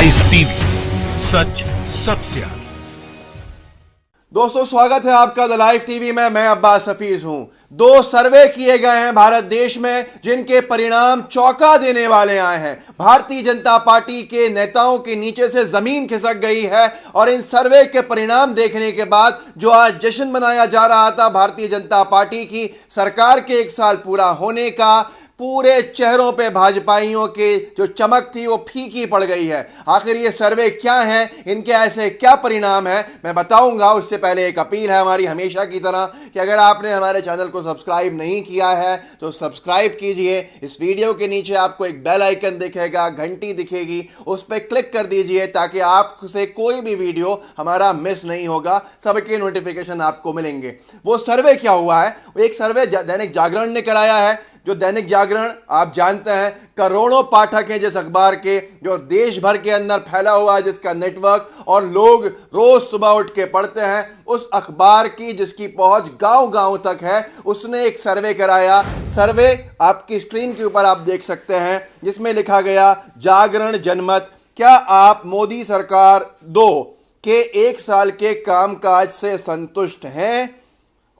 Live TV, सच सबसे आगे। दोस्तों, स्वागत है आपका द लाइव टीवी में। मैं अब्बास हफीज हूं। 2 सर्वे किए गए हैं भारत देश में, जिनके परिणाम चौंका देने वाले आए हैं। भारतीय जनता पार्टी के नेताओं के नीचे से जमीन खिसक गई है और इन सर्वे के परिणाम देखने के बाद जो आज जश्न मनाया जा रहा था भारतीय जनता पार्टी की सरकार के 1 साल पूरा होने का, पूरे चेहरों पे भाजपाइयों के जो चमक थी वो फीकी पड़ गई है। आखिर ये सर्वे क्या है, इनके ऐसे क्या परिणाम है, मैं बताऊंगा। उससे पहले एक अपील है हमारी हमेशा की तरह कि अगर आपने हमारे चैनल को सब्सक्राइब नहीं किया है तो सब्सक्राइब कीजिए। इस वीडियो के नीचे आपको एक बेल आइकन दिखेगा, घंटी दिखेगी, उस पर क्लिक कर दीजिए ताकि आपसे कोई भी वीडियो हमारा मिस नहीं होगा, सबके नोटिफिकेशन आपको मिलेंगे। वो सर्वे क्या हुआ है? एक सर्वे दैनिक जागरण ने कराया है। जो दैनिक जागरण आप जानते हैं करोड़ों पाठक हैं जिस अखबार के, जो देश भर के अंदर फैला हुआ है, जिसका नेटवर्क, और लोग रोज सुबह उठ के पढ़ते हैं उस अखबार की, जिसकी पहुंच गांव-गांव तक है। उसने एक सर्वे कराया। सर्वे आपकी स्क्रीन के ऊपर आप देख सकते हैं, जिसमें लिखा गया जागरण जनमत, क्या आप मोदी सरकार 2 के 1 साल के कामकाज से संतुष्ट हैं?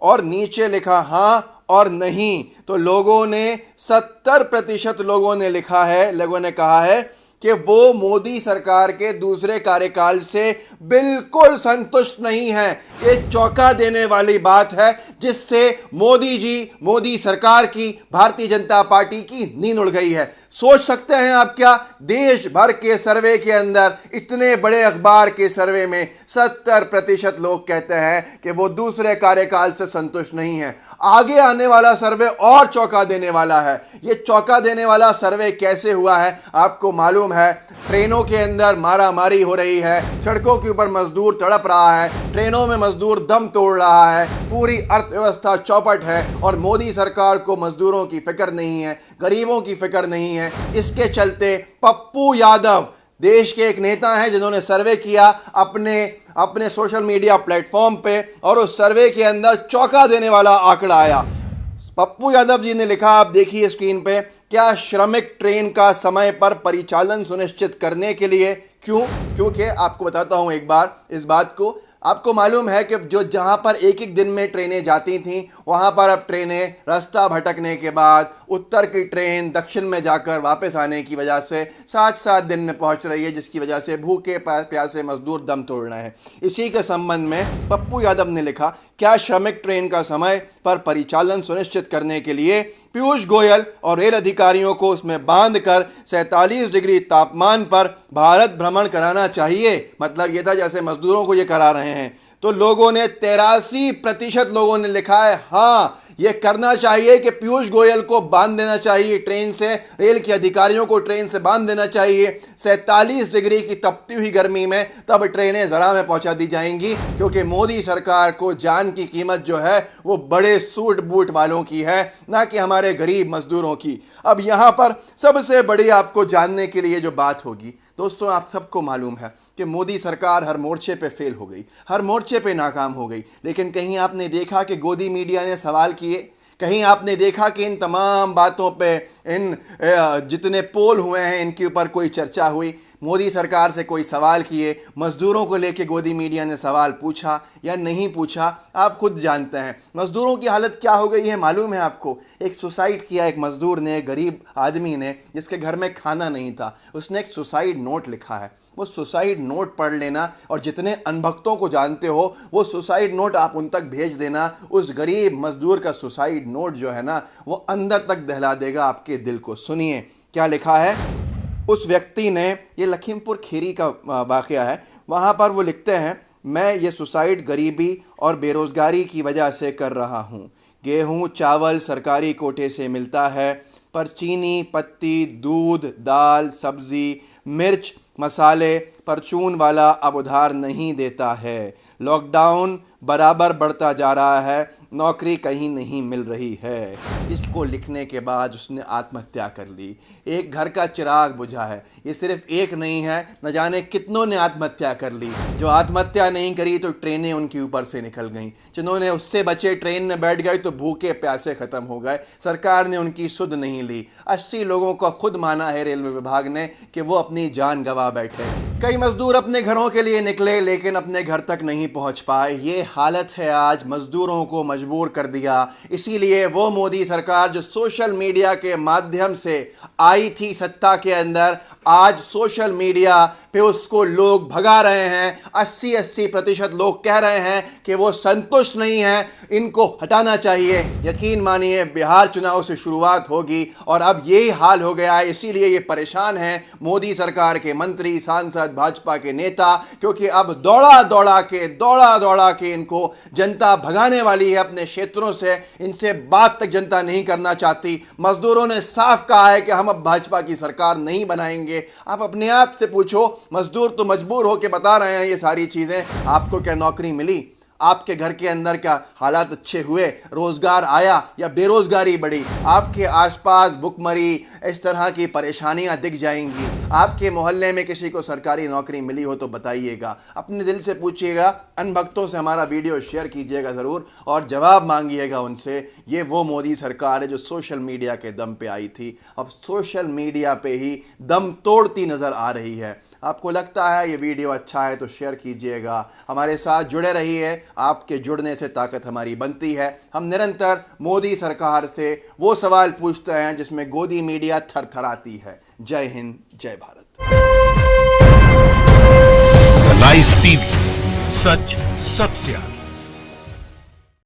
और नीचे लिखा हां और नहीं। तो लोगों ने 70% लोगों ने लिखा है, लोगों ने कहा है कि वो मोदी सरकार के दूसरे कार्यकाल से बिल्कुल संतुष्ट नहीं है। ये चौंका देने वाली बात है, जिससे मोदी जी, मोदी सरकार की, भारतीय जनता पार्टी की नींद उड़ गई है। सोच सकते हैं आप क्या? देश भर के सर्वे के अंदर, इतने बड़े अखबार के सर्वे में 70% लोग कहते हैं कि वो दूसरे कार्यकाल से संतुष्ट नहीं है। आगे आने वाला सर्वे और चौंका देने वाला है। ये चौंका देने वाला सर्वे कैसे हुआ है आपको मालूम है? ट्रेनों के अंदर मारामारी हो रही है, सड़कों के ऊपर मजदूर तड़प रहा है, ट्रेनों में मजदूर दम तोड़ रहा है, पूरी अर्थव्यवस्था चौपट है और मोदी सरकार को मजदूरों की फिक्र नहीं है, गरीबों की फिक्र नहीं है। इसके चलते पप्पू यादव, देश के एक नेता हैं जिन्होंने सर्वे किया अपने सोशल मीडिया प्लेटफॉर्म पे, और उस सर्वे के अंदर चौंका देने वाला आंकड़ा आया। पप्पू यादव जी ने लिखा, आप देखिए स्क्रीन पे, क्या श्रमिक ट्रेन का समय पर परिचालन सुनिश्चित करने के लिए? क्योंकि आपको बताता हूं एक बार इस बात को। आपको मालूम है कि जो जहां पर एक दिन में ट्रेनें जाती थीं, वहां पर अब ट्रेनें रास्ता भटकने के बाद, उत्तर की ट्रेन दक्षिण में जाकर वापस आने की वजह से 7-7 दिन में पहुंच रही है, जिसकी वजह से भूखे प्यासे मजदूर दम तोड़ रहे हैं। इसी के संबंध में पप्पू यादव ने लिखा, क्या श्रमिक ट्रेन का समय पर परिचालन सुनिश्चित करने के लिए पीयूष गोयल और रेल अधिकारियों को उसमें बांधकर 47 डिग्री तापमान पर भारत भ्रमण कराना चाहिए? मतलब यह था जैसे मजदूरों को ये करा रहे हैं। तो लोगों ने 83% लोगों ने लिखा है हाँ, ये करना चाहिए कि पीयूष गोयल को बांध देना चाहिए ट्रेन से, रेल के अधिकारियों को ट्रेन से बांध देना चाहिए। 47 डिग्री की तपती हुई गर्मी में तब ट्रेनें जरा में पहुंचा दी जाएंगी, क्योंकि मोदी सरकार को जान की कीमत जो है वो बड़े सूट बूट वालों की है, ना कि हमारे गरीब मजदूरों की। अब यहाँ पर सबसे बड़ी आपको जानने के लिए जो बात होगी दोस्तों, आप सबको मालूम है कि मोदी सरकार हर मोर्चे पे फेल हो गई, हर मोर्चे पे नाकाम हो गई। लेकिन कहीं आपने देखा कि गोदी मीडिया ने सवाल किए? कहीं आपने देखा कि इन तमाम बातों पे, इन जितने पोल हुए हैं इनके ऊपर कोई चर्चा हुई? मोदी सरकार से कोई सवाल किए? मजदूरों को लेके गोदी मीडिया ने सवाल पूछा या नहीं पूछा? आप खुद जानते हैं मजदूरों की हालत क्या हो गई है, मालूम है आपको? एक सुसाइड किया एक मजदूर ने, गरीब आदमी ने, जिसके घर में खाना नहीं था, उसने एक सुसाइड नोट लिखा है। वो सुसाइड नोट पढ़ लेना, और जितने अनभक्तों को जानते हो वो सुसाइड नोट आप उन तक भेज देना। उस गरीब मजदूर का सुसाइड नोट जो है ना, वो अंदर तक दहला देगा आपके दिल को। सुनिए क्या लिखा है उस व्यक्ति ने। ये लखीमपुर खीरी का वाक़या है। वहाँ पर वो लिखते हैं, मैं ये सुसाइड गरीबी और बेरोज़गारी की वजह से कर रहा हूँ। गेहूँ चावल सरकारी कोटे से मिलता है, पर चीनी पत्ती, दूध, दाल, सब्ज़ी, मिर्च, मसाले परचून वाला अब उधार नहीं देता है। लॉकडाउन बराबर बढ़ता जा रहा है, नौकरी कहीं नहीं मिल रही है। इसको लिखने के बाद उसने आत्महत्या कर ली। एक घर का चिराग बुझा है। ये सिर्फ एक नहीं है, न जाने कितनों ने आत्महत्या कर ली। जो आत्महत्या नहीं करी तो ट्रेनें उनके ऊपर से निकल गईं। जिन्होंने उससे बचे ट्रेन में बैठ गए तो भूखे प्यासे ख़त्म हो गए। सरकार ने उनकी सुध नहीं ली। 80 लोगों को खुद माना है रेलवे विभाग ने कि वो अपनी जान गंवा बैठे। कई मजदूर अपने घरों के लिए निकले लेकिन अपने घर तक नहीं पहुंच पाए। ये हालत है आज, मजदूरों को मजबूर कर दिया। इसीलिए वो मोदी सरकार जो सोशल मीडिया के माध्यम से आई थी सत्ता के अंदर, आज सोशल मीडिया पे उसको लोग भगा रहे हैं। 80% लोग कह रहे हैं कि वो संतुष्ट नहीं हैं, इनको हटाना चाहिए। यकीन मानिए बिहार चुनाव से शुरुआत होगी और अब यही हाल हो गया है। इसीलिए ये परेशान हैं मोदी सरकार के मंत्री, सांसद, भाजपा के नेता, क्योंकि अब दौड़ा दौड़ा के इनको जनता भगाने वाली है अपने क्षेत्रों से। इनसे बात तक जनता नहीं करना चाहती। मजदूरों ने साफ कहा है कि हम अब भाजपा की सरकार नहीं बनाएंगे। आप अपने आप से पूछो, मजदूर तो मजबूर होकर बता रहे हैं ये सारी चीजें। आपको क्या नौकरी मिली? आपके घर के अंदर क्या हालात अच्छे हुए? रोजगार आया या बेरोजगारी बढ़ी? आपके आसपास भुखमरी, इस तरह की परेशानियां दिख जाएंगी। आपके मोहल्ले में किसी को सरकारी नौकरी मिली हो तो बताइएगा, अपने दिल से पूछिएगा। अनभक्तों से हमारा वीडियो शेयर कीजिएगा ज़रूर और जवाब मांगिएगा उनसे। ये वो मोदी सरकार है जो सोशल मीडिया के दम पे आई थी, अब सोशल मीडिया पे ही दम तोड़ती नज़र आ रही है। आपको लगता है ये वीडियो अच्छा है तो शेयर कीजिएगा। हमारे साथ जुड़े रहिए, आपके जुड़ने से ताकत हमारी बनती है। हम निरंतर मोदी सरकार से वो सवाल पूछते हैं जिसमें गोदी मीडिया थरथराती है। जय हिंद, जय भारत। लाइव टीवी, सच सबसे आगे।